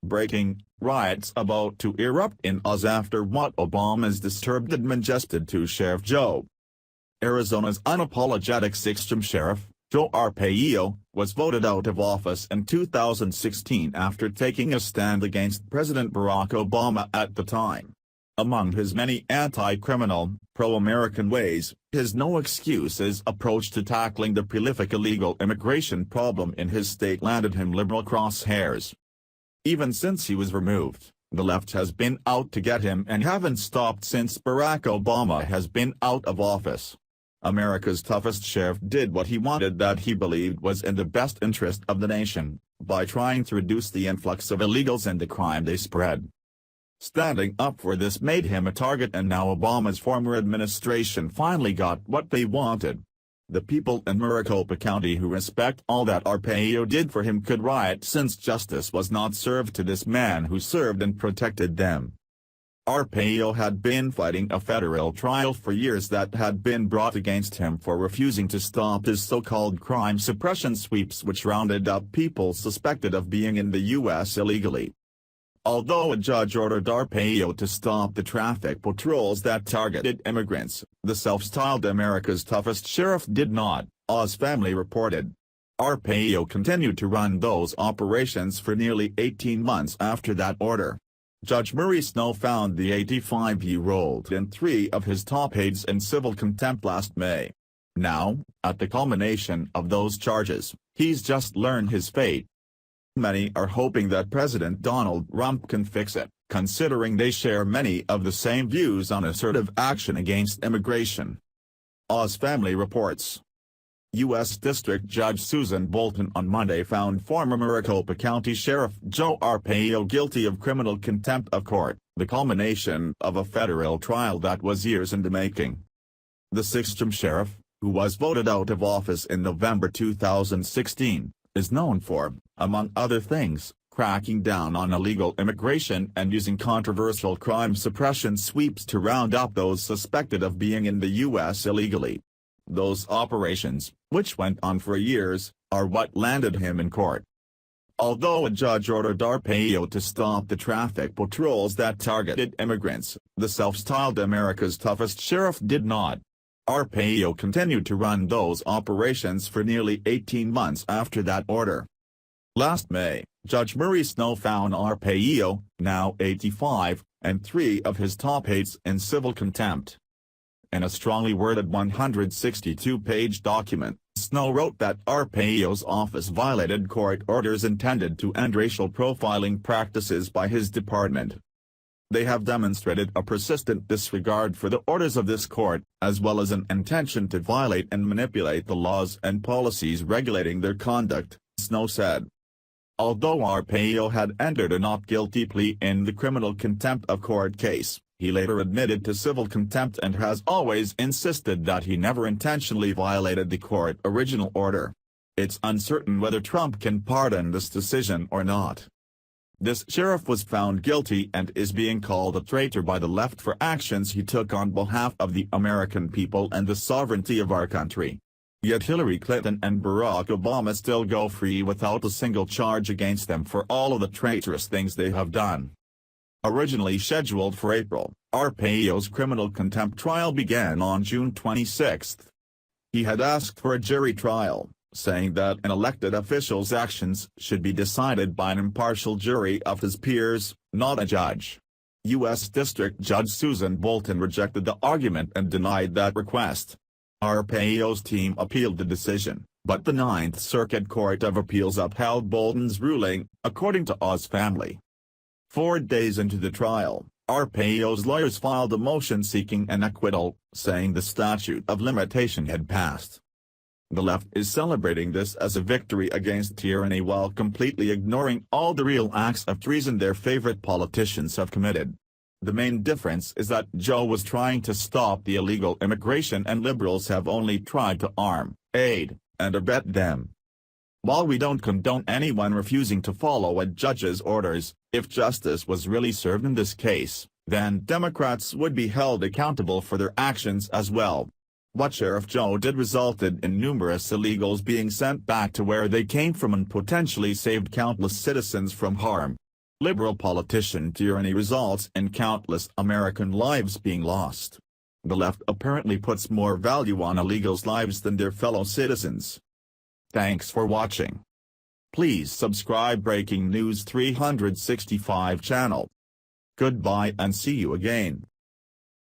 Breaking: riots about to erupt in Oz after what Obama's disturbed admin to Sheriff Joe. Arizona's unapologetic sixth-term sheriff, Joe Arpaio, was voted out of office in 2016 after taking a stand against President Barack Obama at the time. Among his many anti-criminal, pro-American ways, his no-excuses approach to tackling the prolific illegal immigration problem in his state landed him liberal crosshairs. Even since he was removed, the left has been out to get him and haven't stopped since Barack Obama has been out of office. America's toughest sheriff did what he wanted that he believed was in the best interest of the nation, by trying to reduce the influx of illegals and the crime they spread. Standing up for this made him a target, and now Obama's former administration finally got what they wanted. The people in Maricopa County who respect all that Arpaio did for him could riot since justice was not served to this man who served and protected them. Arpaio had been fighting a federal trial for years that had been brought against him for refusing to stop his so-called crime suppression sweeps, which rounded up people suspected of being in the U.S. illegally. Although a judge ordered Arpaio to stop the traffic patrols that targeted immigrants, the self-styled America's toughest sheriff did not, Oz Family reported. Arpaio continued to run those operations for nearly 18 months after that order. Judge Murray Snow found the 85-year-old and 3 of his top aides in civil contempt last May. Now, at the culmination of those charges, he's just learned his fate. Many are hoping that President Donald Trump can fix it, considering they share many of the same views on assertive action against immigration. Oz Family reports. U.S. District Judge Susan Bolton on Monday found former Maricopa County Sheriff Joe Arpaio guilty of criminal contempt of court, the culmination of a federal trial that was years in the making. The sixth-term sheriff, who was voted out of office in November 2016, is known for, among other things, cracking down on illegal immigration and using controversial crime suppression sweeps to round up those suspected of being in the U.S. illegally. Those operations, which went on for years, are what landed him in court. Although a judge ordered Arpaio to stop the traffic patrols that targeted immigrants, the self-styled America's toughest sheriff did not. Arpaio continued to run those operations for nearly 18 months after that order. Last May, Judge Murray Snow found Arpaio, now 85, and 3 of his top aides in civil contempt. In a strongly worded 162-page document, Snow wrote that Arpaio's office violated court orders intended to end racial profiling practices by his department. They have demonstrated a persistent disregard for the orders of this court, as well as an intention to violate and manipulate the laws and policies regulating their conduct, Snow said. Although Arpaio had entered a not guilty plea in the criminal contempt of court case, he later admitted to civil contempt and has always insisted that he never intentionally violated the court original order. It's uncertain whether Trump can pardon this decision or not. This sheriff was found guilty and is being called a traitor by the left for actions he took on behalf of the American people and the sovereignty of our country. Yet Hillary Clinton and Barack Obama still go free without a single charge against them for all of the traitorous things they have done. Originally scheduled for April, Arpaio's criminal contempt trial began on June 26. He had asked for a jury trial, saying that an elected official's actions should be decided by an impartial jury of his peers, not a judge. U.S. District Judge Susan Bolton rejected the argument and denied that request. Arpaio's team appealed the decision, but the Ninth Circuit Court of Appeals upheld Bolton's ruling, according to Oz Family. 4 days into the trial, Arpaio's lawyers filed a motion seeking an acquittal, saying the statute of limitation had passed. The left is celebrating this as a victory against tyranny while completely ignoring all the real acts of treason their favorite politicians have committed. The main difference is that Joe was trying to stop the illegal immigration and liberals have only tried to arm, aid, and abet them. While we don't condone anyone refusing to follow a judge's orders, if justice was really served in this case, then Democrats would be held accountable for their actions as well. What Sheriff Joe did resulted in numerous illegals being sent back to where they came from and potentially saved countless citizens from harm. Liberal politician tyranny results in countless American lives being lost. The left apparently puts more value on illegals' lives than their fellow citizens. Thanks for watching. Please subscribe Breaking News 365 channel. Goodbye and see you again.